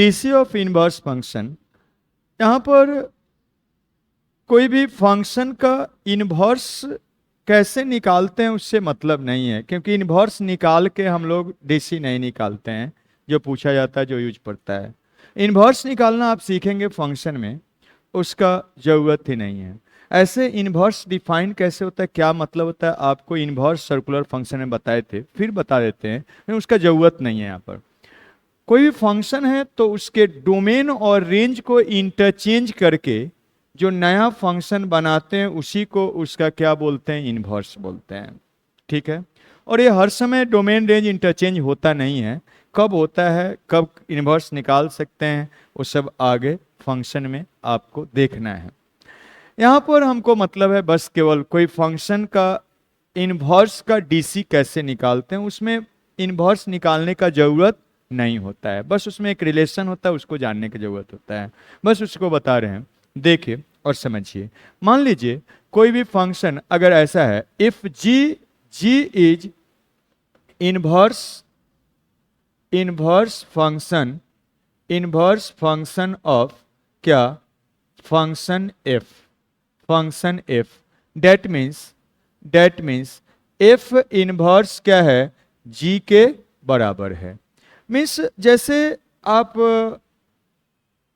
DC of inverse function, यहाँ पर कोई भी फंक्शन का इनवर्स कैसे निकालते हैं उससे मतलब नहीं है, क्योंकि इनवर्स निकाल के हम लोग डीसी नहीं निकालते हैं। जो पूछा जाता है, जो यूज पड़ता है, इनवर्स निकालना आप सीखेंगे फंक्शन में, उसका जरूरत ही नहीं है। ऐसे इनवर्स डिफाइन कैसे होता है, क्या मतलब होता है, आपको इनवर्स सर्कुलर फंक्शन में बताए थे, फिर बता देते हैं, लेकिन उसका जरूरत नहीं है। यहाँ पर कोई भी फंक्शन है तो उसके डोमेन और रेंज को इंटरचेंज करके जो नया फंक्शन बनाते हैं उसी को उसका क्या बोलते हैं, इनवर्स बोलते हैं। ठीक है। और ये हर समय डोमेन रेंज इंटरचेंज होता नहीं है, कब होता है, कब इनवर्स निकाल सकते हैं, वो सब आगे फंक्शन में आपको देखना है। यहाँ पर हमको मतलब है बस केवल कोई फंक्शन का इनवर्स का डीसी कैसे निकालते हैं, उसमें इनवर्स निकालने का जरूरत नहीं होता है, बस उसमें एक रिलेशन होता है, उसको जानने की जरूरत होता है, बस उसको बता रहे हैं। देखिए और समझिए। मान लीजिए कोई भी फंक्शन अगर ऐसा है, if G is inverse inverse function of क्या, function F that means F inverse क्या है, जी के बराबर है। मीन्स जैसे आप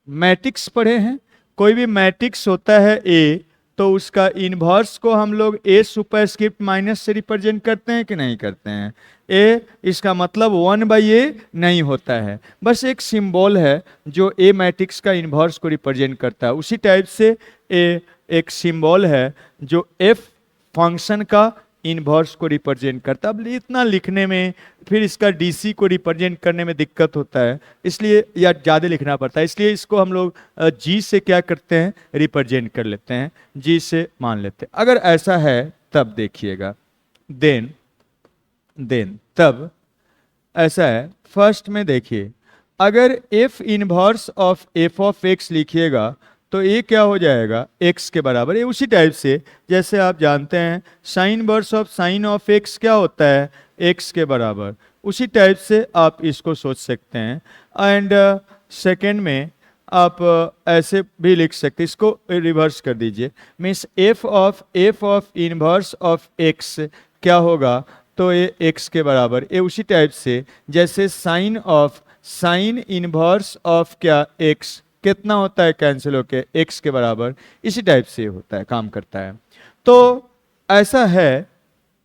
मैट्रिक्स पढ़े हैं, कोई भी मैट्रिक्स होता है ए, तो उसका इनवर्स को हम लोग ए सुपरस्क्रिप्ट माइनस से रिप्रेजेंट करते हैं कि नहीं करते हैं। ए इसका मतलब 1/a नहीं होता है, बस एक सिंबल है जो ए मैट्रिक्स का इनवर्स को रिप्रेजेंट करता है। उसी टाइप से ए एक सिंबल है जो एफ फंक्शन का इनवर्स को रिप्रेजेंट करता है। अब इतना लिखने में, फिर इसका डीसी को रिप्रेजेंट करने में दिक्कत होता है, इसलिए या ज़्यादा लिखना पड़ता है, इसलिए इसको हम लोग जी से क्या करते हैं, रिप्रेजेंट कर लेते हैं, जी से मान लेते हैं। अगर ऐसा है तब देखिएगा, देन तब ऐसा है। फर्स्ट में देखिए, अगर F inverse of F of x लिखिएगा तो ये क्या हो जाएगा, एक्स के बराबर। ये उसी टाइप से जैसे आप जानते हैं sine inverse of sine of X क्या होता है, एक्स के बराबर। उसी टाइप से आप इसको सोच सकते हैं। एंड सेकेंड में आप ऐसे भी लिख सकते हैं, इसको रिवर्स कर दीजिए। Means F of inverse of X क्या होगा, तो ये एक्स के बराबर। ये उसी टाइप से जैसे साइन इनवर्स ऑफ क्या, एक्स कितना होता है, कैंसिल होके एक्स के बराबर। इसी टाइप से होता है, काम करता है। तो ऐसा है,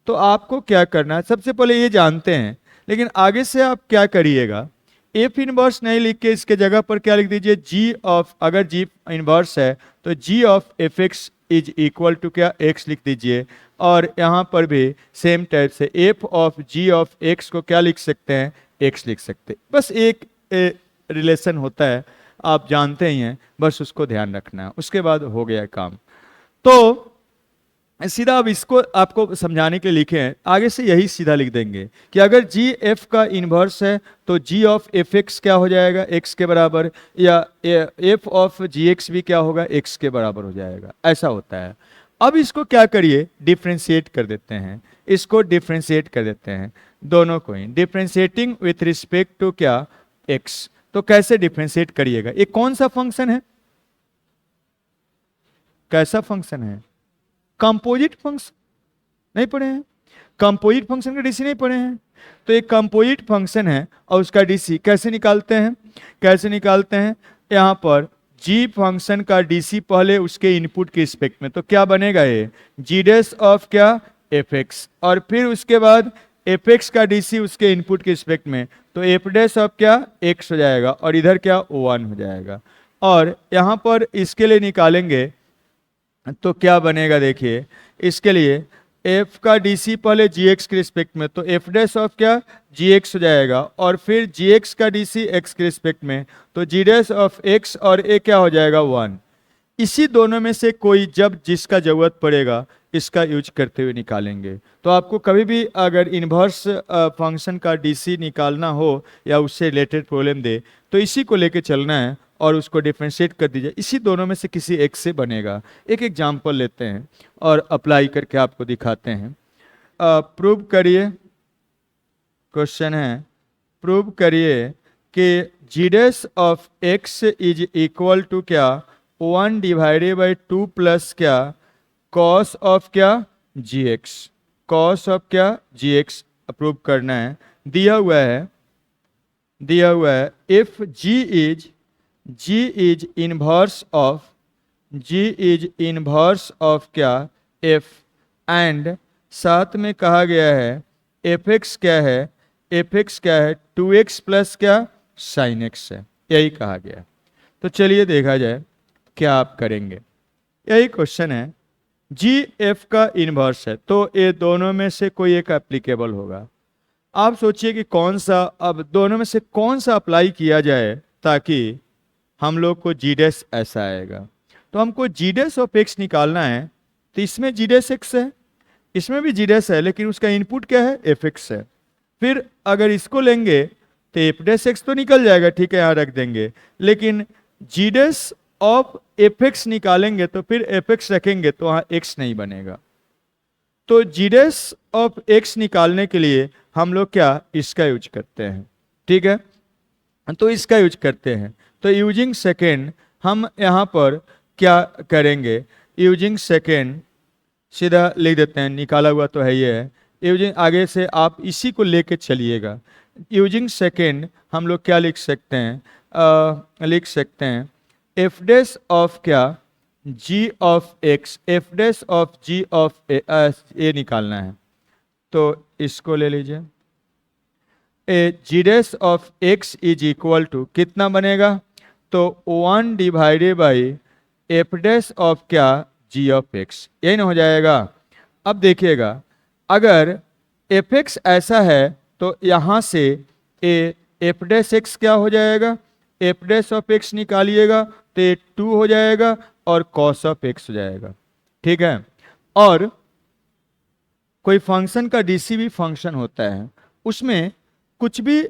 तो आपको क्या करना है, सबसे पहले ये जानते हैं, लेकिन आगे से आप क्या करिएगा, एफ इनवर्स नहीं लिख के इसके जगह पर क्या लिख दीजिए, जी ऑफ, अगर जी इनवर्स है तो G of F X is equal to क्या, एक्स लिख दीजिए। और यहाँ पर भी सेम टाइप से F of ji of X को क्या लिख सकते हैं, एक्स लिख सकते हैं। बस एक रिलेशन होता है, आप जानते ही हैं, बस उसको ध्यान रखना है, उसके बाद हो गया काम। तो सीधा अब इसको आपको समझाने के लिए लिखे हैं, आगे से यही सीधा लिख देंगे कि अगर जी एफ का इनवर्स है तो जी ऑफ एफ एक्स क्या हो जाएगा, एक्स के बराबर, या एफ ऑफ जी एक्स भी क्या होगा, एक्स के बराबर हो जाएगा। ऐसा होता है। अब इसको क्या करिए, डिफ्रेंशिएट कर देते हैं, इसको डिफ्रेंशिएट कर देते हैं, दोनों को ही डिफ्रेंशिएटिंग विथ रिस्पेक्ट टू क्या, एक्स। तो कैसे डिफ्रेंशिएट करिएगा, ये कौन सा फंक्शन है, कैसा फंक्शन है, कंपोजिट फंक्शन, नहीं पढ़े हैं, कंपोजिट फंक्शन का डीसी नहीं पढ़े हैं। तो एक कंपोजिट फंक्शन है और उसका डीसी कैसे निकालते हैं, यहाँ पर जी फंक्शन का डीसी पहले उसके इनपुट के रिस्पेक्ट में, तो क्या बनेगा ये, जी डैश ऑफ क्या, एफ एक्स, और फिर उसके बाद एफ एक्स का डीसी उसके इनपुट के रिस्पेक्ट में, तो एफ डैश ऑफ क्या, एक्स हो जाएगा, और इधर क्या, वन हो जाएगा। और यहाँ पर इसके लिए निकालेंगे तो क्या बनेगा, देखिए इसके लिए f का डीसी पहले gx के रिस्पेक्ट में, तो f डैश ऑफ क्या, gx हो जाएगा, और फिर gx का डीसी x के रिस्पेक्ट में, तो g डैश ऑफ x, और a क्या हो जाएगा, 1। इसी दोनों में से कोई जब जिसका जरूरत पड़ेगा इसका यूज करते हुए निकालेंगे। तो आपको कभी भी अगर इन्वर्स फंक्शन का डीसी निकालना हो या उससे रिलेटेड प्रॉब्लम दे तो इसी को लेके चलना है और उसको डिफ्रेंशिएट कर दीजिए, इसी दोनों में से किसी एक से बनेगा। एक एग्जांपल लेते हैं और अप्लाई करके आपको दिखाते हैं। प्रूव करिए, क्वेश्चन है प्रूव करिए कि G dash of x is equal to क्या 1 डिवाइडेड बाई 2 प्लस क्या कॉस ऑफ क्या जी एक्स, कॉस ऑफ क्या जी एक्स अप्रूव करना है। दिया हुआ है if G is inverse of क्या एफ, एंड साथ में कहा गया है एफ एक्स क्या है, एफ एक्स क्या है 2x प्लस क्या साइन एक्स है, यही कहा गया। तो चलिए देखा जाए क्या आप करेंगे। यही क्वेश्चन है, जी एफ का इनवर्स है तो ये दोनों में से कोई एक एप्लीकेबल होगा। आप सोचिए कि कौन सा, अब दोनों में से कौन सा अप्लाई किया जाए ताकि हम लोग को जी डैश ऐसा आएगा। तो हमको जी डैश ऑफ एक्स निकालना है, तो इसमें जी डैश एक्स है, इसमें भी जी डैश है, लेकिन उसका इनपुट क्या है एफ एक्स है। फिर अगर इसको लेंगे तो एफ डैश एक्स तो निकल जाएगा, ठीक है यहाँ रख देंगे, लेकिन जी डैश ऑफ एफ एक्स निकालेंगे तो फिर एफ एक्स रखेंगे तो वहाँ एक्स नहीं बनेगा। तो जी डैश ऑफ एक्स निकालने के लिए हम लोग क्या इसका यूज करते हैं, ठीक है, तो इसका यूज करते हैं। तो यूजिंग सेकेंड हम यहाँ पर क्या करेंगे, यूजिंग सेकेंड सीधा लिख देते हैं, निकाला हुआ तो है ये है, यूजिंग आगे से आप इसी को लेके चलिएगा। यूजिंग सेकेंड हम लोग क्या लिख सकते हैं, लिख सकते हैं एफ डैश ऑफ क्या G of X, F dash of ji of A निकालना है, तो इसको ले लीजिए। ए G dash of x is equal to कितना बनेगा, तो 1 divided by F dash of क्या जी ऑफ एक्स, यही ना हो जाएगा। अब देखिएगा अगर एफ एक्स ऐसा है तो यहाँ से ए एफ डैश एक्स क्या हो जाएगा, एफ डैश ऑफ एक्स निकालिएगा तो ये 2 हो जाएगा और कॉस ऑफ एक्स हो जाएगा, ठीक है। और कोई फंक्शन का डीसी भी फंक्शन होता है, उसमें कुछ भी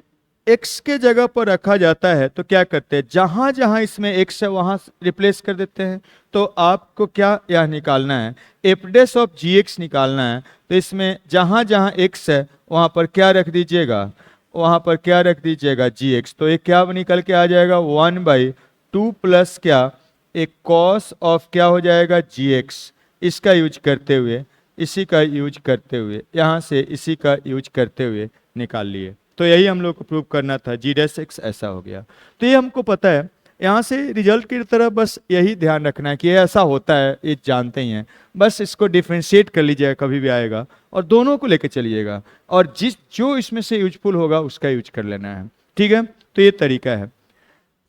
x के जगह पर रखा जाता है तो क्या करते हैं, जहां जहां इसमें x है वहां रिप्लेस कर देते हैं। तो आपको क्या यह निकालना है, F dash of G X निकालना है, तो इसमें जहां जहां x है वहां पर क्या रख दीजिएगा, वहां पर क्या रख दीजिएगा जी एक्स, तो ये क्या निकल के आ जाएगा 1/2 प्लस क्या एक कॉस ऑफ क्या हो जाएगा जी एक्स। इसका यूज करते हुए, इसी का यूज करते हुए, यहाँ से इसी का यूज करते हुए निकाल लिए। तो यही हम लोग को प्रूव करना था, जी डैश एक्स ऐसा हो गया। तो ये हमको पता है, यहाँ से रिजल्ट की तरफ बस यही ध्यान रखना है कि ये ऐसा होता है, ये जानते ही हैं, बस इसको डिफ्रेंशिएट कर लीजिएगा कभी भी आएगा और दोनों को लेके चलिएगा और जो इसमें से यूजफुल होगा उसका यूज कर लेना है, ठीक है। तो ये तरीका है।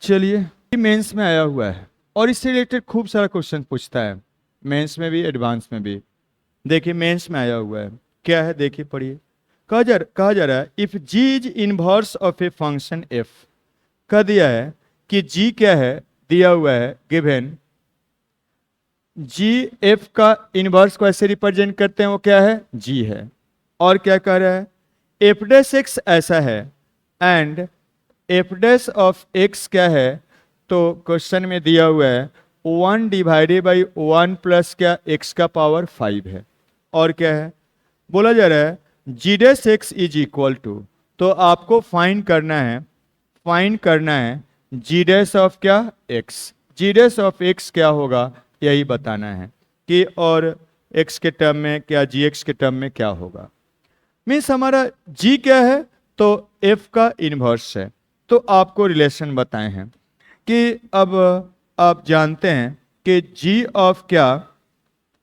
चलिए मेंस में आया हुआ है और इससे रिलेटेड खूब सारा क्वेश्चन पूछता है, मेंस में भी एडवांस में भी। देखिए मेंस में आया हुआ है, क्या है देखिए पढ़िए। कहा जा रहा है if G is inverse of a function F, कह दिया है कि जी क्या है, दिया हुआ है गिवन जी एफ का इनवर्स को ऐसे रिप्रेजेंट करते हैं, वो क्या है जी है। और क्या कह रहा है एफ डैश एक्स ऐसा है and F dash of X क्या है, तो क्वेश्चन में दिया हुआ है 1 डिवाइडेड बाई 1 प्लस क्या एक्स का पावर 5 है। और क्या है बोला जा रहा है G dash X is equal to, तो आपको फाइंड करना है जी डैश ऑफ क्या X, G dash of X क्या होगा यही बताना है कि और एक्स के टर्म में क्या जी एक्स के टर्म में क्या होगा। मीन्स हमारा जी क्या है तो एफ का इनवर्स है। तो आपको रिलेशन बताए हैं कि अब आप जानते हैं कि जी ऑफ क्या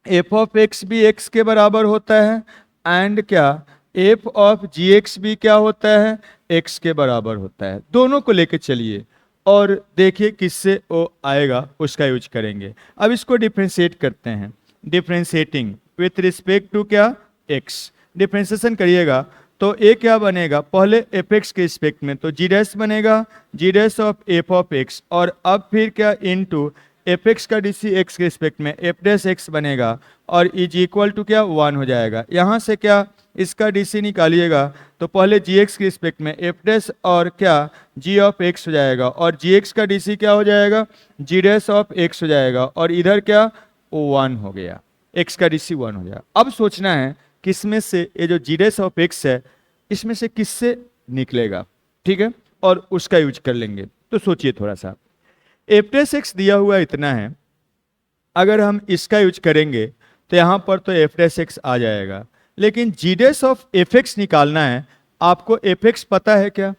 एफ ऑफ एक्स भी एक्स के बराबर होता है एंड क्या एफ ऑफ जी एक्स भी क्या होता है एक्स के बराबर होता है। दोनों को लेके चलिए और देखिए किससे वो आएगा उसका यूज करेंगे। अब इसको डिफ्रेंशिएट करते हैं, डिफ्रेंशिएटिंग विथ रिस्पेक्ट टू क्या एक्स, डिफ्रेंशिएशन करिएगा तो ए क्या बनेगा, पहले एफ एक्स के रिस्पेक्ट में तो जी डैश बनेगा, G dash of F of X, और अब फिर क्या इनटू एफ एक्स का डीसी एक्स के रिस्पेक्ट में एफ डैश एक्स बनेगा और इज इक्वल टू क्या 1 हो जाएगा। यहाँ से क्या इसका डीसी निकालिएगा तो पहले जी एक्स के रिस्पेक्ट में एफ डैश और क्या जी ऑफ एक्स हो जाएगा और जी एक्स का डीसी क्या हो जाएगा जी डैश ऑफ एक्स हो जाएगा और इधर क्या 1 हो गया, एक्स का डीसी 1 हो जाएगा। अब सोचना है किसमें से ये जो जी डैश ऑफ एक्स है इसमें से किससे निकलेगा, ठीक है। और उसका यूज कर लेंगे। तो सोचिए थोड़ा सा, एफ डैश एक्स दिया हुआ इतना है, अगर हम इसका यूज करेंगे तो यहाँ पर तो एफ डैश एक्स आ जाएगा, लेकिन जी डैश ऑफ एफ एक्स निकालना है। आपको एफ एक्स पता है क्या?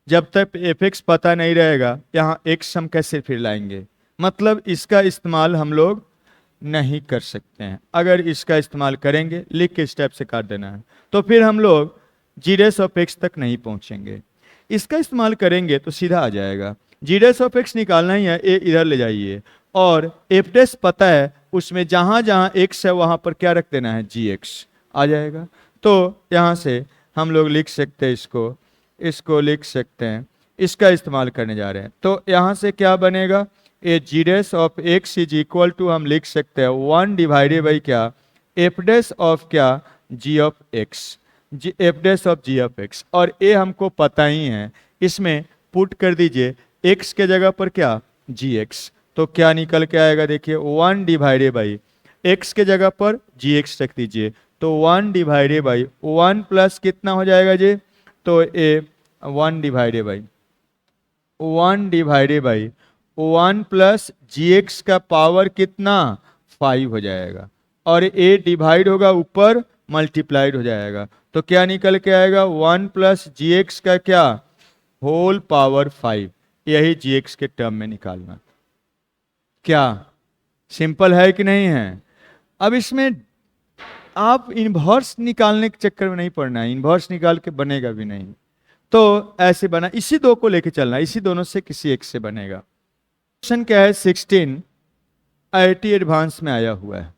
जब तक एफ एक्स पता नहीं रहेगा यहाँ एक्स हम कैसे फिर लाएंगे? मतलब इसका इस्तेमाल हम लोग नहीं कर सकते हैं। अगर इसका इस्तेमाल करेंगे, लिख के स्टेप से काट देना है, तो फिर हम लोग जी डैश ऑफ एक्स तक नहीं पहुंचेंगे। इसका इस्तेमाल करेंगे तो सीधा आ जाएगा। जी डैश ऑफ एक्स निकालना ही है, ए इधर ले जाइए, और एफ डैश पता है, उसमें जहां जहां एक्स है वहां पर क्या रख देना है, जी एक्स आ जाएगा। तो यहाँ से हम लोग लिख सकते हैं, इसको लिख सकते हैं, इसका इस्तेमाल करने जा रहे हैं। तो यहाँ से क्या बनेगा, ए G dash of x is equal to, हम लिख सकते हैं 1 डिवाइडेड बाई क्या, एफ डैश ऑफ क्या, G of X, G F dash of ji of X. और ए हमको पता ही है, इसमें पुट कर दीजिए एक्स के जगह पर क्या, जी एक्स। तो क्या निकल के आएगा, देखिए 1 डिवाइडेड बाई एक्स के जगह पर जी एक्स रख दीजिए, तो 1 डिवाइडेड बाई 1 प्लस कितना हो जाएगा जी, तो a 1 divided by 1 plus G X का पावर कितना, 5 हो जाएगा, और ए डिवाइड होगा ऊपर, मल्टीप्लाइड हो जाएगा। तो क्या निकल के आएगा, 1 प्लस जी एक्स का क्या, होल पावर 5। यही जी एक्स के टर्म में निकालना। क्या सिंपल है कि नहीं है? अब इसमें आप इनवर्स निकालने के चक्कर में नहीं पड़ना है, इनवर्स निकाल के बनेगा भी नहीं। तो ऐसे बना, इसी दो को लेके चलना, इसी दोनों से किसी एक से बनेगा। क्वेश्चन क्या है, 16 IIT एडवांस में आया हुआ है।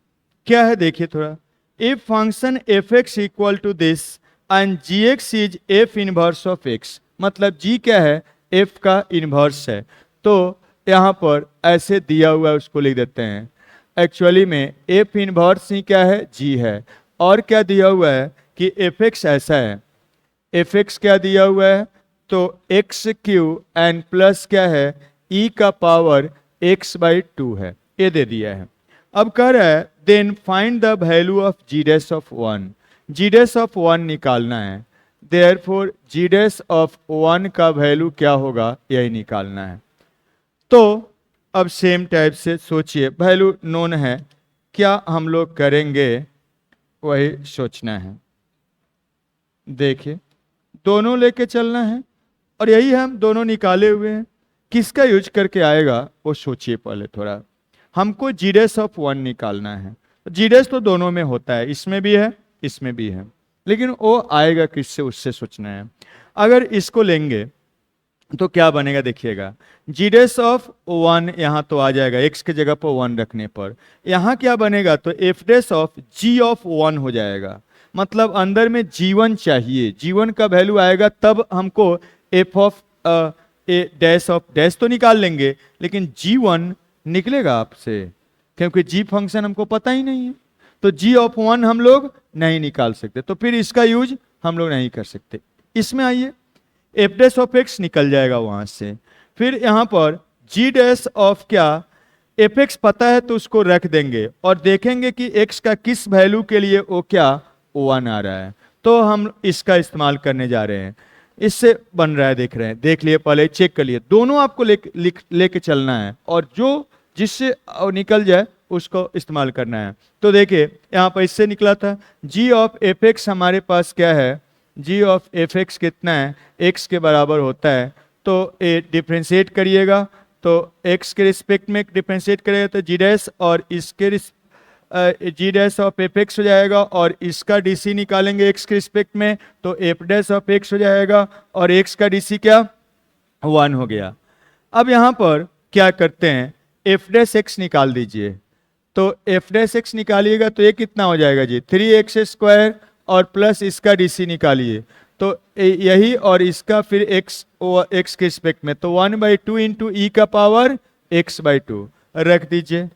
क्या है देखिए थोड़ा, if function F X equal to this and G X is F inverse of X, मतलब जी क्या है, एफ का इनवर्स है। तो यहाँ पर ऐसे दिया हुआ है, उसको लिख देते हैं। एक्चुअली में एफ इनवर्स ही क्या है, जी है। और क्या दिया हुआ है कि एफ एक्स ऐसा है, एफ एक्स क्या दिया हुआ है, तो एक्स क्यू एंड प्लस क्या है, ई का पावर एक्स बाई 2 है, ये दे दिया है। अब कह रहा है then find the value of G dash of 1, G dash of 1 निकालना है। देयरफॉर जी डैश ऑफ 1 का वैल्यू क्या होगा, यही निकालना है। तो अब सेम टाइप से सोचिए, वैल्यू नोन है, क्या हम लोग करेंगे वही सोचना है। देखिए दोनों लेके चलना है, और यही हम दोनों निकाले हुए हैं। किसका यूज करके आएगा वो सोचिए पहले थोड़ा। हमको जी डैश ऑफ 1 निकालना है। जी डैश तो दोनों में होता है, इसमें भी है, इसमें भी है, लेकिन वो आएगा किससे, उससे सोचना है। अगर इसको लेंगे तो क्या बनेगा, देखिएगा जी डैश ऑफ 1 यहाँ तो आ जाएगा, एक्स के जगह पर 1 रखने पर। यहाँ क्या बनेगा, तो F dash of ji of 1 हो जाएगा। मतलब अंदर में जीवन चाहिए, जीवन का वैल्यू आएगा तब हमको F of A dash of dash तो निकाल लेंगे, लेकिन जी1 निकलेगा आपसे, क्योंकि जी फंक्शन हमको पता ही नहीं है। तो जी ऑफ 1 हम लोग नहीं निकाल सकते, तो फिर इसका यूज हम लोग नहीं कर सकते। इसमें आइए, एफ डैश ऑफ एक्स निकल जाएगा वहां से। फिर यहां पर जी डैश ऑफ क्या, एफ एक्स पता है तो उसको रख देंगे, और देखेंगे कि एक्स का किस वैल्यू के लिए वो क्या 1 आ रहा है, तो हम इसका इस्तेमाल करने जा रहे हैं। इससे बन रहा है, देख रहे हैं, देख लिए पहले, चेक कर लिए। दोनों आपको लेके चलना है, और जो जिससे निकल जाए उसको इस्तेमाल करना है। तो देखिए यहाँ पर इससे निकला था, जी ऑफ एफ एक्स हमारे पास क्या है, जी ऑफ एफ एक्स कितना है, एक्स के बराबर होता है। तो ए डिफ्रेंशिएट करिएगा, तो एक्स के रिस्पेक्ट में डिफ्रेंशिएट करेगा तो जी डैश, और इसके जी डैश ऑफ एफ एक्स हो जाएगा, और इसका डीसी निकालेंगे एक्स के रिस्पेक्ट में, तो एफ डैश ऑफ एक्स हो जाएगा, और एक्स का डीसी क्या 1 हो गया। अब यहाँ पर क्या करते हैं, एफ डैश एक्स निकाल दीजिए। तो एफ डैश एक्स निकालिएगा तो ये कितना हो जाएगा जी, 3x², और प्लस इसका डीसी निकालिए, तो यही, और इसका फिर एक्स के रिस्पेक्ट में, तो 1/2 इंटू ई का पावर x/2 रख दीजिए।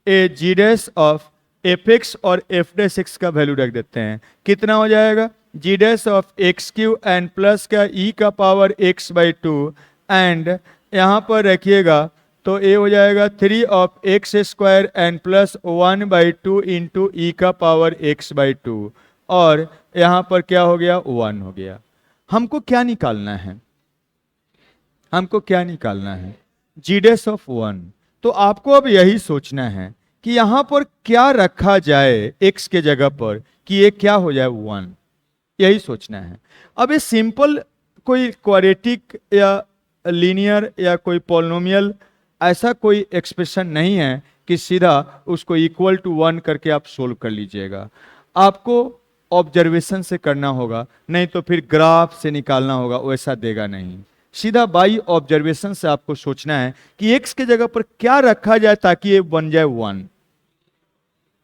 ए G dash of F X और एफ डैश एक्स का वैल्यू रख देते हैं, कितना हो जाएगा, G dash of X Q and plus का ई का पावर x/2, एंड यहाँ पर रखिएगा तो ए हो जाएगा 3 of x² and plus 1/2 into e का पावर x/2, और यहाँ पर क्या हो गया 1 हो गया। हमको क्या निकालना है, हमको क्या निकालना है, जी डैश ऑफ 1। तो आपको अब यही सोचना है कि यहां पर क्या रखा जाए x के जगह पर कि ये क्या हो जाए 1, यही सोचना है। अब ये सिंपल कोई क्वाड्रेटिक या लीनियर या कोई पॉलिनोमियल ऐसा कोई एक्सप्रेशन नहीं है कि सीधा उसको इक्वल टू 1 करके आप सोल्व कर लीजिएगा। आपको ऑब्जर्वेशन से करना होगा, नहीं तो फिर ग्राफ से निकालना होगा, वैसा देगा नहीं। सीधा बाई ऑब्जर्वेशन से आपको सोचना है कि x के जगह पर क्या रखा जाए ताकि ये बन जाए 1।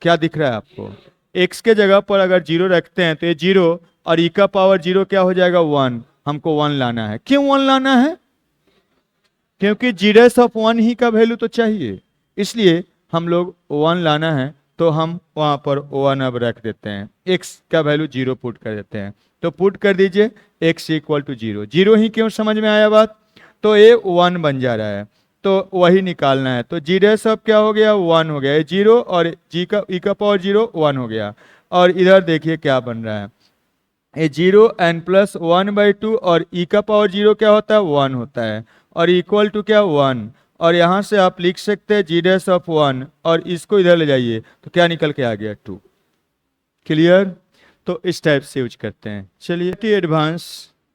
क्या दिख रहा है आपको, x के जगह पर अगर 0 रखते हैं तो ये 0 और e का पावर 0 क्या हो जाएगा 1। हमको 1 लाना है। क्यों 1 लाना है, क्योंकि जी डैश ऑफ 1 ही का वैल्यू तो चाहिए, इसलिए हम लोग 1 लाना है। तो हम वहां पर 1 अब रख देते हैं, x का वैल्यू 0 पुट कर देते हैं। तो पुट कर दीजिए x इक्वल टू 0। 0 ही क्यों, समझ में आया बात। तो ये 1 बन जा रहा है, तो वही निकालना है। तो जी डैश ऑफ क्या हो गया 1 हो गया, 0 और जी का e का पावर 0 1 हो गया। और इधर देखिए क्या बन रहा है, ये 0 n प्लस 1/2 और e का पावर 0 क्या होता है 1 होता है, और इक्वल टू क्या 1। और यहां से आप लिख सकते हैं जी डैश ऑफ 1 और इसको इधर ले जाइए तो क्या निकल के आ गया 2। क्लियर। तो इस टाइप से यूज करते हैं। चलिए एडवांस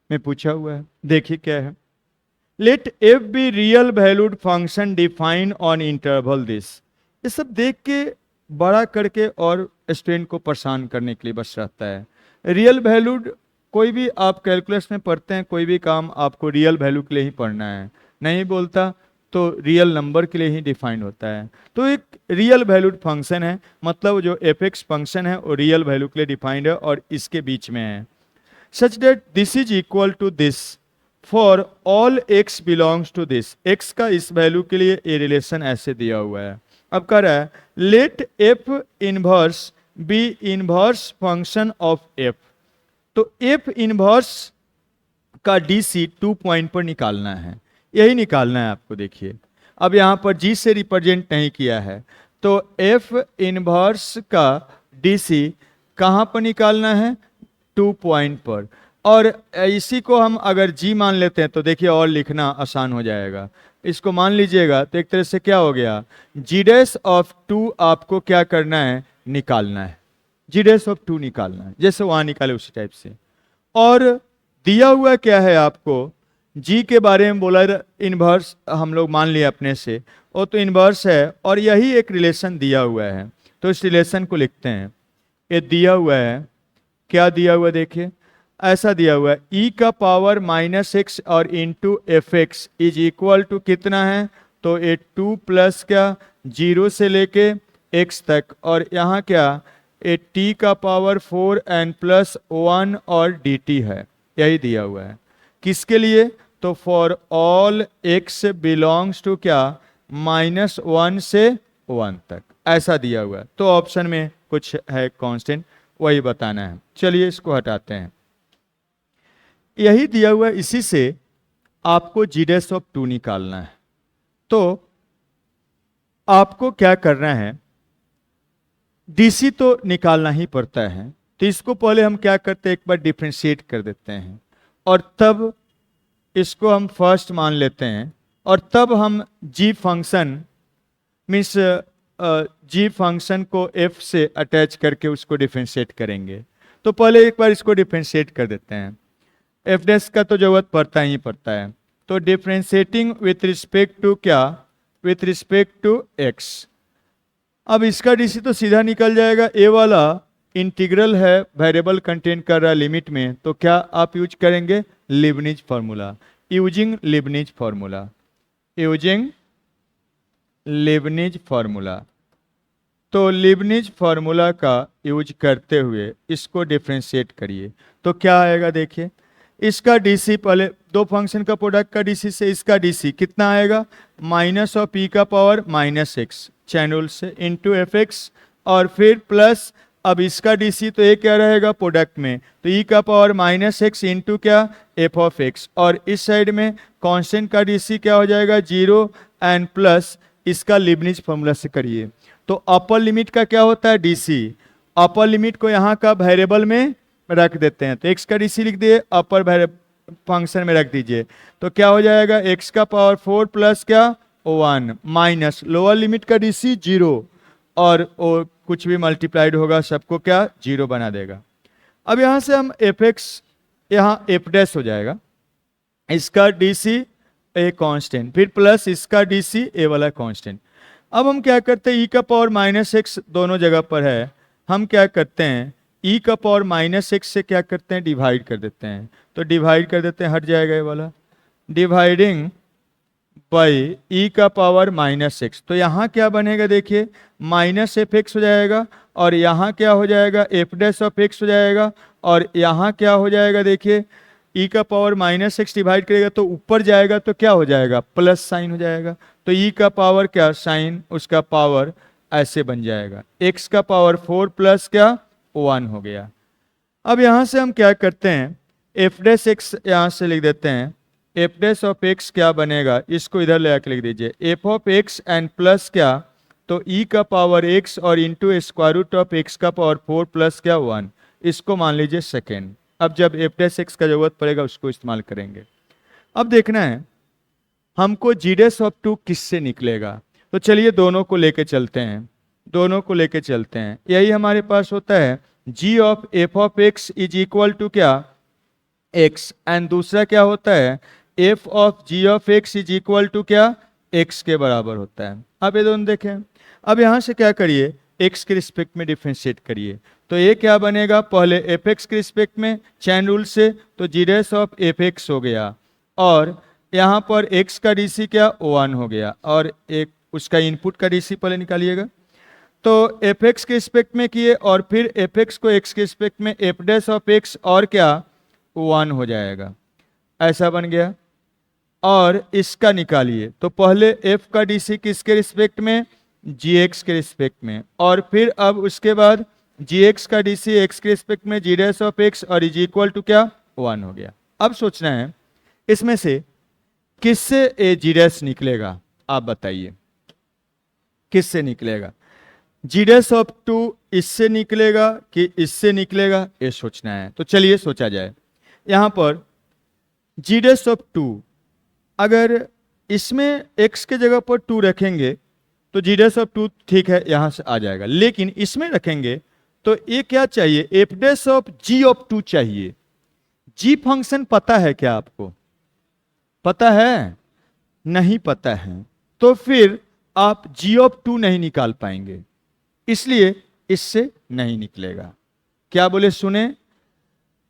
में पूछा हुआ है, देखिए क्या है। Let F be real valued function define on interval this. ये सब देख के बड़ा करके और स्टूडेंट को परेशान करने के लिए बस रहता है। रियल वैल्यूड कोई भी आप कैलकुलस में पढ़ते हैं, कोई भी काम आपको रियल वैल्यू के लिए ही पढ़ना है, नहीं बोलता तो रियल नंबर के लिए ही डिफाइंड होता है। तो एक रियल वैल्यूड फंक्शन है, मतलब जो एफ एक्स फंक्शन है वो रियल वैल्यू के लिए डिफाइंड है और इसके बीच में है। Such that this is equal to this for all x belongs to this. x का इस वैल्यू के लिए ये रिलेशन ऐसे दिया हुआ है। अब कह रहा है let f inverse be inverse function of f। तो f इनवर्स का dc 2 पॉइंट पर निकालना है, यही निकालना है आपको। देखिए अब यहां पर g से रिप्रेजेंट नहीं किया है, तो f इनवर्स का dc कहां पर निकालना है 2 पॉइंट पर। और इसी को हम अगर g मान लेते हैं तो देखिए और लिखना आसान हो जाएगा। इसको मान लीजिएगा तो एक तरह से क्या हो गया, जी डैश ऑफ 2 आपको क्या करना है निकालना है, जी डैश ऑफ 2 निकालना है, जैसे वहां निकाले उसी टाइप से। और दिया हुआ क्या है आपको, g के बारे में बोला इनवर्स हम लोग मान लिया अपने से, वो तो इनवर्स है और यही एक रिलेशन दिया हुआ है। तो इस रिलेशन को लिखते हैं। ये दिया हुआ है, क्या दिया हुआ देखिए, ऐसा दिया हुआ है e का पावर -x और into F X is equal to कितना है, तो ये 2 प्लस क्या 0 से लेके x तक, और यहाँ क्या ये t का पावर 4n प्लस 1 और dt है, यही दिया हुआ है। किसके लिए, तो for all x belongs to क्या -1 से 1 तक, ऐसा दिया हुआ है। तो ऑप्शन में कुछ है कांस्टेंट, वही बताना है। चलिए इसको हटाते हैं, यही दिया हुआ है, इसी से आपको जी डैश ऑफ 2 निकालना है। तो आपको क्या करना है, डीसी तो निकालना ही पड़ता है, तो इसको पहले हम क्या करते हैं एक बार डिफरेंशिएट कर देते हैं और तब इसको हम फर्स्ट मान लेते हैं, और तब हम जी फंक्शन मीन्स जी फंक्शन को एफ से अटैच करके उसको डिफरेंशिएट करेंगे। तो पहले एक बार इसको डिफरेंशिएट कर देते हैं, एफ डैश का तो जरूरत पड़ता ही पड़ता है। तो डिफरेंशिएटिंग विथ रिस्पेक्ट टू क्या, विथ रिस्पेक्ट टू एक्स। अब इसका डीसी तो सीधा निकल जाएगा, ए वाला इंटीग्रल है, वेरिएबल कंटेन कर रहा है लिमिट में, तो क्या आप यूज करेंगे Leibniz formula, using Leibniz formula, using Leibniz formula. तो लीबनिज फार्मूला का यूज करते हुए इसको डिफरेंशिएट करिए तो क्या आएगा देखिए, इसका डीसी पहले दो फंक्शन का प्रोडक्ट का डीसी से इसका डीसी कितना आएगा, माइनस ऑफ पी का पावर -x चैनल से इंटू एफ एक्स, और फिर प्लस अब इसका डीसी तो ये क्या रहेगा प्रोडक्ट में, तो ई का पावर -x इंटू क्या एफ ऑफ एक्स, और इस साइड में कांस्टेंट का डीसी क्या हो जाएगा 0 एंड प्लस इसका लीबनिज फॉर्मूला से करिए। तो अपर लिमिट का क्या होता है डीसी, अपर लिमिट को यहाँ का वेरिएबल में रख देते हैं, तो x का डीसी लिख दिए, अपर फंक्शन में रख दीजिए, तो क्या हो जाएगा, x का पावर 4 प्लस क्या 1 माइनस लोअर लिमिट का डीसी 0 और कुछ भी मल्टीप्लाइड होगा सबको क्या 0 बना देगा। अब यहां से हम एफ एक्स यहाँ एफ डैश हो जाएगा, इसका डीसी ए कांस्टेंट, फिर प्लस इसका डीसी ए वाला कांस्टेंट। अब हम क्या करते हैं, ई का पावर माइनस एक्स दोनों जगह पर है, हम क्या करते हैं ई का पावर माइनस एक्स से क्या करते हैं डिवाइड कर देते हैं, तो डिवाइड कर देते हैं, हट जाएगा ये वाला, डिवाइडिंग बाई ई का पावर माइनस एक्स, तो यहाँ क्या बनेगा देखिए माइनस एफ एक्स हो जाएगा, और यहाँ क्या हो जाएगा एफ डैश ऑफ एक्स हो जाएगा, और यहाँ क्या हो जाएगा देखिए ई का पावर माइनस एक्स डिवाइड करेगा तो ऊपर जाएगा तो क्या हो जाएगा प्लस साइन हो जाएगा, तो ई का पावर क्या साइन उसका पावर ऐसे बन जाएगा, एक्स का पावर 4 प्लस क्या 1 हो गया। अब यहाँ से हम क्या करते हैं एफ डैश एक्स यहाँ से लिख देते हैं, एफ डैश ऑफ एक्स क्या बनेगा, इसको इधर ले आके लिख दीजिए F of X and plus क्या, तो ई का पावर एक्स और into square root of X का पावर 4 प्लस क्या 1, इसको मान लीजिए सेकेंड। अब जब एफ डैश एक्स का जरूरत पड़ेगा उसको इस्तेमाल करेंगे। अब देखना है हमको जी डैश ऑफ 2 किससे निकलेगा, तो चलिए दोनों को लेके चलते हैं, दोनों को लेके चलते हैं, यही हमारे पास होता है g of F of x is equal to क्या एक्स, एंड दूसरा क्या होता है f of ji of x is equal to क्या एक्स के बराबर होता है। अब ये दोनों देखें, अब यहाँ से क्या करिए एक्स के रिस्पेक्ट में डिफ्रेंशिएट करिए, तो ये क्या बनेगा पहले एफ एक्स के रिस्पेक्ट में चैन रूल से, तो G dash of F x हो गया, और यहाँ पर एक्स का डीसी क्या 1 हो गया, और एक उसका इनपुट का डीसी पहले निकालिएगा, तो एफ एक्स के रिस्पेक्ट में किए और फिर एफ एक्स को एक्स के रिस्पेक्ट में एफ डैश ऑफ एक्स और क्या 1 हो जाएगा, ऐसा बन गया। और इसका निकालिए, तो पहले एफ का डीसी किसके रिस्पेक्ट में जी एक्स के रिस्पेक्ट में, और फिर अब उसके बाद जी एक्स का डीसी एक्स के रिस्पेक्ट में जी डैश ऑफ एक्स और इज इक्वल टू क्या 1 हो गया। अब सोचना है इसमें से किससे ए जी डैश निकलेगा, आप बताइए किससे निकलेगा, जी डैश ऑफ 2 इससे निकलेगा कि इससे निकलेगा, ये सोचना है। तो चलिए सोचा जाए, यहां पर जी डैश ऑफ 2 अगर इसमें x के जगह पर 2 रखेंगे तो जी डैश ऑफ 2 ठीक है यहां से आ जाएगा, लेकिन इसमें रखेंगे तो ये क्या चाहिए F dash of ji of 2 चाहिए। जी फंक्शन पता है क्या आपको, पता है नहीं पता है, तो फिर आप जी ऑफ 2 नहीं निकाल पाएंगे, इसलिए इससे नहीं निकलेगा। क्या बोले सुने,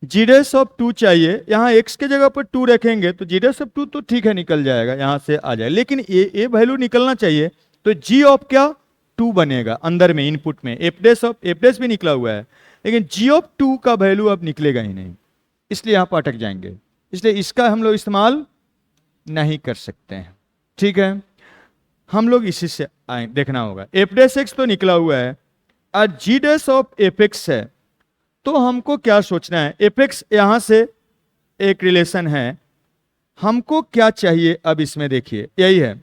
जी डैश ऑफ 2 चाहिए, यहां x के जगह पर 2 रखेंगे तो जी डैश ऑफ 2 तो ठीक है निकल जाएगा यहां से आ जाए, लेकिन ये वैल्यू निकलना चाहिए, तो जी ऑफ क्या 2 बनेगा अंदर में इनपुट में, एफ डैश भी निकला हुआ है, लेकिन जी ऑफ 2 का वैल्यू अब निकलेगा ही नहीं, इसलिए यहां पर अटक जाएंगे, इसलिए इसका हम लोग इस्तेमाल नहीं कर सकते हैं। ठीक है, हम लोग इसी से देखना होगा, एफ डैश एक्स तो निकला हुआ है और जी डैश ऑफ एफ एक्स है, तो हमको क्या सोचना है, एफ एक्स यहां से एक रिलेशन है, हमको क्या चाहिए अब इसमें देखिए यही है,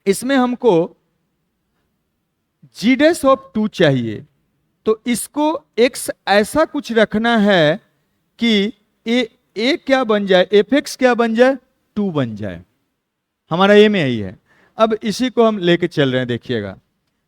इसमें हमको जी डैश ऑफ 2 चाहिए, तो इसको x ऐसा कुछ रखना है कि ए क्या बन जाए, एफ एक्स क्या बन जाए 2 बन जाए, हमारा एम यही है। अब इसी को हम लेके चल रहे हैं, देखिएगा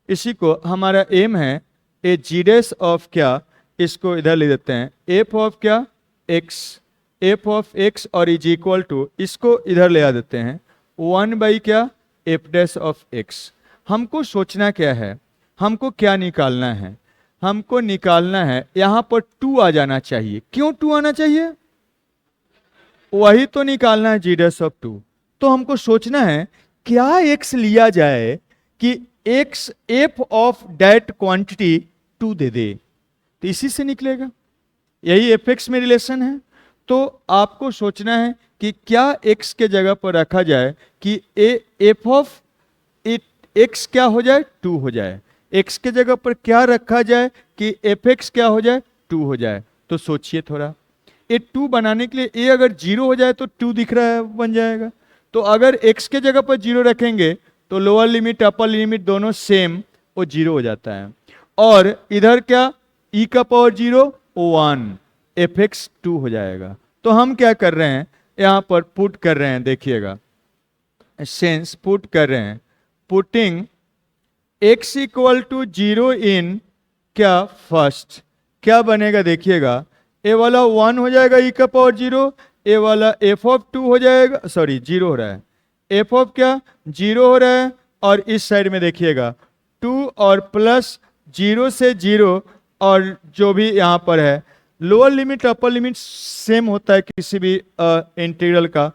इसी को हमारा एम है ए जी डैश ऑफ क्या, इसको इधर ले देते हैं एफ ऑफ क्या एक्स, एफ ऑफ एक्स और इज इक्वल टू इसको इधर ले आ देते हैं 1 बाई क्या एफ डैश ऑफ एक्स। हमको सोचना क्या है, हमको क्या निकालना है, हमको निकालना है यहां पर 2 आ जाना चाहिए, क्यों 2 आना चाहिए, वही तो निकालना है जी डैश ऑफ 2, तो हमको सोचना है क्या x लिया जाए कि x F of that quantity 2 दे दे, तो इसी से निकलेगा, यही एफ एक्स में रिलेशन है। तो आपको सोचना है कि क्या x के जगह पर रखा जाए कि एफ ऑफ एक्स क्या हो जाए 2 हो जाए, x के जगह पर क्या रखा जाए कि एफ एक्स क्या हो जाए 2 हो जाए, तो सोचिए थोड़ा, ये 2 बनाने के लिए ए अगर 0 हो जाए तो 2 दिख रहा है बन जाएगा, तो अगर x के जगह पर 0 रखेंगे तो लोअर लिमिट अपर लिमिट दोनों सेम वो 0 हो जाता है, और इधर क्या e का पावर 0 1 एफ एक्स 2 हो जाएगा। तो हम क्या कर रहे हैं, यहाँ पर पुट कर रहे हैं, देखिएगा सेंस पुट कर रहे हैं, पुटिंग x इक्वल टू 0 इन क्या फर्स्ट, क्या बनेगा देखिएगा, ए वाला 1 हो जाएगा e का पावर 0, ए वाला f(2) हो जाएगा, सॉरी 0 हो रहा है, f ऑफ क्या 0 हो रहा है, और इस साइड में देखिएगा 2 और प्लस 0 से 0, और जो भी यहाँ पर है lower limit upper limit same होता है किसी भी इंटीग्रल का,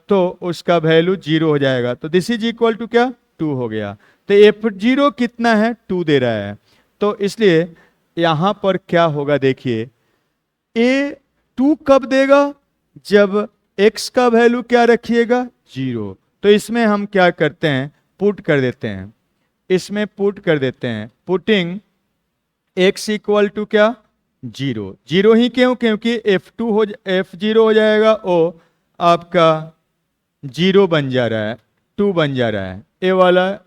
तो उसका वैल्यू 0 हो जाएगा, तो दिस इज इक्वल टू क्या 2 हो गया। तो f0 कितना है 2 दे रहा है, तो इसलिए यहाँ पर क्या होगा देखिए, ए 2 कब देगा, जब x का वैल्यू क्या रखिएगा 0, तो इसमें हम क्या करते हैं पुट कर देते हैं, इसमें पुट कर देते हैं, पुटिंग x इक्वल टू क्या 0, 0 ही क्यों, क्योंकि f0 हो जाएगा, ओ आपका 0 बन जा रहा है, 2 बन जा रहा है, ए वाला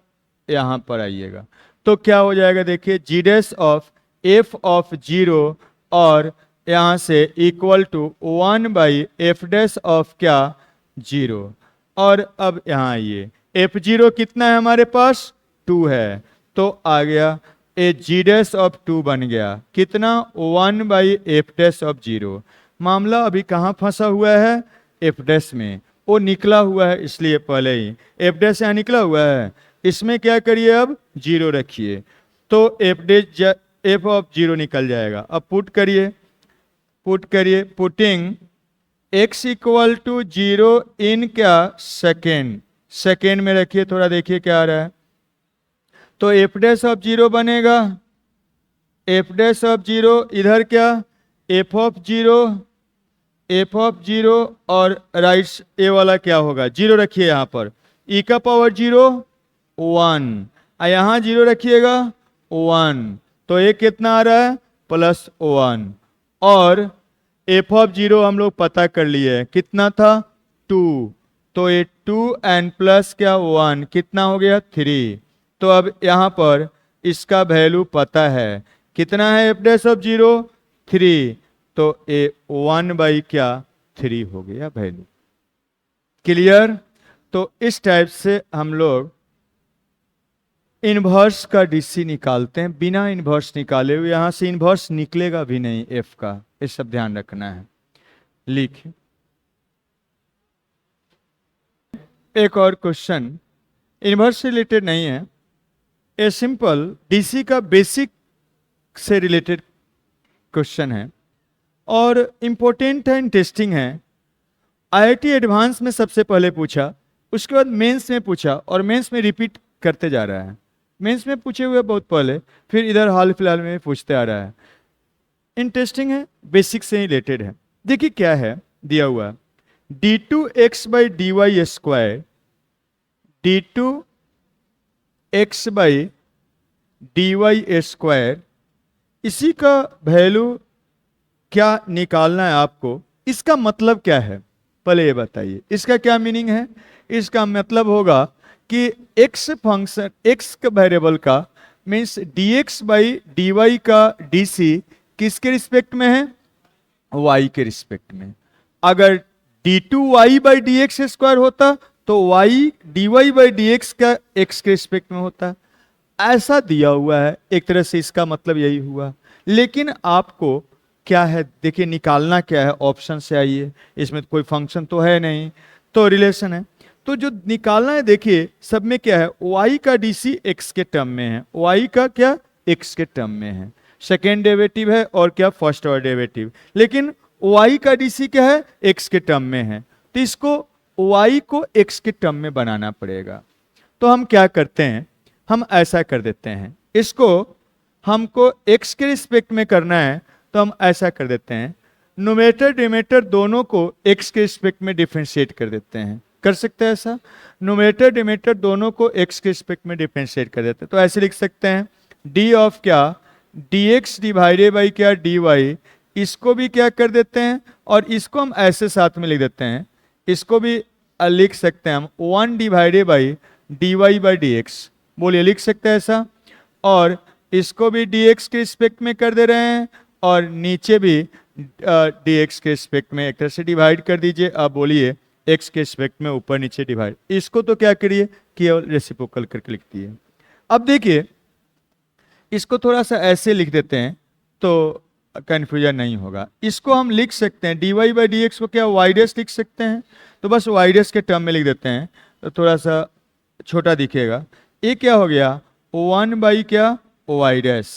यहाँ पर आइएगा, तो क्या हो जाएगा देखिए g dash of f of 0, और यहाँ से equal to 1 by F dash of क्या 0, और अब यहाँ आइए f0 कितना है हमारे पास 2 है, तो आ गया ए जी डैश ऑफ 2 बन गया, कितना 1 बाई एफ डैश ऑफ 0। मामला अभी कहाँ फंसा हुआ है एफ डैश में, वो निकला हुआ है, इसलिए पहले ही एफ डैश यहाँ निकला हुआ है, इसमें क्या करिए अब 0 रखिए, तो एफ ऑफ 0 निकल जाएगा। अब पुट करिए, पुटिंग x इक्वल टू 0 इन क्या सेकेंड, सेकेंड में रखिए, थोड़ा देखिए क्या आ रहा है, तो एफ डैश ऑफ 0 बनेगा, एफ डैश ऑफ 0 इधर क्या एफ ऑफ 0, और राइट ए वाला क्या होगा 0 रखिए यहाँ पर, e का पावर 0 1, यहाँ 0 रखिएगा 1, तो ये कितना आ रहा है +1, और एफ ऑफ 0 हम लोग पता कर लिए कितना था 2, तो ये 2 एंड प्लस क्या 1 कितना हो गया 3, तो अब यहाँ पर इसका वैल्यू पता है, कितना है एफ डैश ऑफ 0 3, तो ए 1 बाई क्या 3 हो गया वैल्यू। क्लियर? तो इस टाइप से हम लोग इन्वर्स का डीसी निकालते हैं, बिना इन्वर्स निकाले हुए, यहां से इन्वर्स निकलेगा भी नहीं एफ का, ये सब ध्यान रखना है। लिखिए एक और क्वेश्चन, इन्वर्स से रिलेटेड नहीं है, ए सिंपल डीसी का बेसिक से रिलेटेड क्वेश्चन है और इंपॉर्टेंट है, इंटरेस्टिंग है। आईआईटी एडवांस में सबसे पहले पूछा, उसके बाद मेंस में पूछा, और मेंस में रिपीट करते जा रहा है, मेंस में पूछे हुए बहुत पहले, फिर इधर हाल फिलहाल में पूछते आ रहा है। इंटरेस्टिंग है, बेसिक से रिलेटेड है। देखिए क्या है दिया हुआ, d2x by D Y square, d2x by D Y square, इसी का वैल्यू क्या निकालना है आपको, इसका मतलब क्या है पहले ये बताइए, इसका क्या मीनिंग है। इसका मतलब होगा कि x फंक्शन, x वेरिएबल का means dx by D Y का dc किसके रिस्पेक्ट में है, y के रिस्पेक्ट में। अगर d2y by D x square होता तो y dy by D X का x के रिस्पेक्ट में होता। ऐसा दिया हुआ है, एक तरह से इसका मतलब यही हुआ। लेकिन आपको क्या है देखिए, निकालना क्या है, ऑप्शन से आइए, इसमें कोई फंक्शन तो है नहीं, तो रिलेशन है, तो जो निकालना है देखिए सब में क्या है, y का dc x के टर्म में है, y का क्या x के टर्म में है, सेकेंड डेरिवेटिव है और क्या फर्स्ट ऑर्डर डेरिवेटिव, लेकिन y का dc क्या है x के टर्म में है, तो इसको y को x के टर्म में बनाना पड़ेगा। तो हम क्या करते हैं, हम ऐसा कर देते हैं, इसको हमको x के रिस्पेक्ट में करना है, तो हम ऐसा कर देते हैं, न्यूमरेटर डिनोमिनेटर दोनों को x के रिस्पेक्ट में डिफरेंशिएट कर देते हैं। कर सकते हैं ऐसा, न्यूमरेटर डिनोमिनेटर दोनों को x के रिस्पेक्ट में डिफरेंशिएट कर देते हैं। तो ऐसे लिख सकते हैं d ऑफ क्या dx डिवाइडेड बाई क्या dy, इसको भी क्या कर देते हैं और इसको हम ऐसे साथ में लिख देते हैं, इसको भी लिख सकते हैं हम 1 divided by dy by dx, बोलिए लिख सकते हैं ऐसा, और इसको भी dx के रिस्पेक्ट में कर दे रहे हैं और नीचे भी डी एक्स के रिस्पेक्ट में एक तरह से डिवाइड कर दीजिए। अब बोलिए एक्स के रिस्पेक्ट में ऊपर नीचे डिवाइड, इसको तो क्या करिए केवल रेसिप्रोकल करके लिख दिए। अब देखिए इसको थोड़ा सा ऐसे लिख देते हैं तो कन्फ्यूजन नहीं होगा। इसको हम लिख सकते हैं dy बाई डी एक्स को क्या वाई डैश लिख सकते हैं, तो बस वाई डैश के टर्म में लिख देते हैं तो थोड़ा सा छोटा दिखेगा। ये क्या हो गया 1 बाई क्या वाई डैश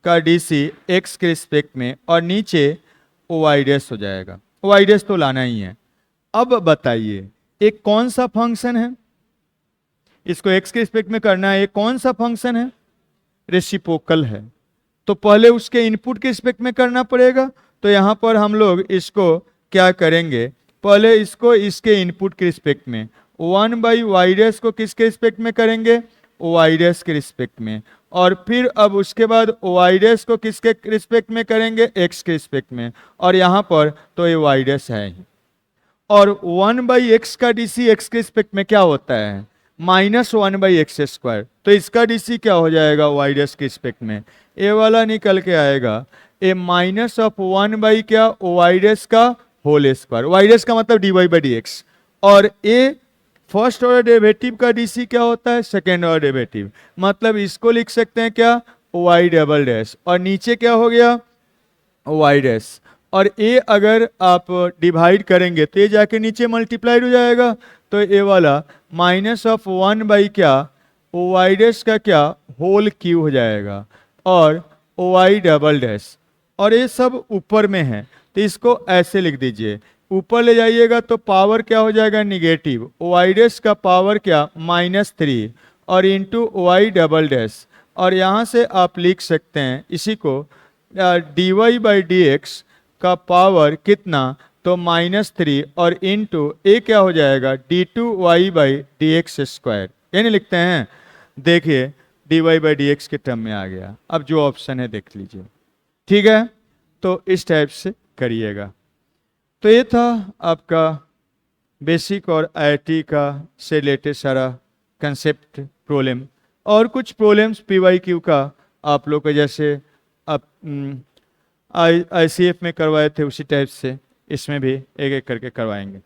का डी सी एक्स के रिस्पेक्ट में और नीचे वाई डैश हो जाएगा। वाई डैश तो लाना ही है। अब बताइए एक कौन सा फंक्शन है, इसको एक्स के रिस्पेक्ट में करना है, ये कौन सा फंक्शन है, रेसिप्रोकल है। तो पहले उसके इनपुट के रिस्पेक्ट में करना पड़ेगा। तो यहां पर हम लोग इसको क्या करेंगे, पहले इसको इसके इनपुट के रिस्पेक्ट में 1 बाई वाई डैश को किसके रिस्पेक्ट में करेंगे, वाई डैश के रिस्पेक्ट में, और फिर अब उसके बाद वाई डैश को किसके रिस्पेक्ट में करेंगे, एक्स के रिस्पेक्ट में, और यहाँ पर तो ये वाई डैश है ही। और 1 बाई एक्स का डीसी एक्स के रिस्पेक्ट में क्या होता है -1 बाई एक्स स्क्वायर, तो इसका डीसी क्या हो जाएगा वाई डैश के रिस्पेक्ट में, ए वाला निकल के आएगा ए माइनस ऑफ 1 बाई क्या वाई डैश का होल स्क्वायर। वाई डैश का मतलब D Y by D X, और ए फर्स्ट ऑर्डर डेरिवेटिव का डीसी क्या होता है सेकेंड ऑर्डर डेरिवेटिव, मतलब इसको लिख सकते हैं क्या वाई डबल डैश, और नीचे क्या हो गया वाई डैश, और ए अगर आप डिवाइड करेंगे तो ये जाके नीचे मल्टीप्लाइड हो जाएगा, तो ए वाला -1 बाई क्या वाई डैश का क्या होल क्यू हो जाएगा, और वाई डबल डैश, और ये सब ऊपर में है तो इसको ऐसे लिख दीजिए, ऊपर ले जाइएगा तो पावर क्या हो जाएगा निगेटिव, वाई डैश का पावर क्या -3 और इंटू वाई डबल डैश, और यहाँ से आप लिख सकते हैं इसी को D Y by D X का पावर कितना तो -3 और इंटू ए क्या हो जाएगा d2y by D x square, यानी लिखते हैं। देखिए dy बाई डी एक्स के टर्म में आ गया। अब जो ऑप्शन है देख लीजिए, ठीक है, तो इस टाइप से करिएगा। तो ये था आपका बेसिक और आईआईटी का से रिलेटेड सारा कंसेप्ट प्रॉब्लम, और कुछ प्रॉब्लम्स पीवाईक्यू का आप लोग के जैसे आप आईसीएफ में करवाए थे उसी टाइप से इसमें भी एक एक करके करवाएंगे।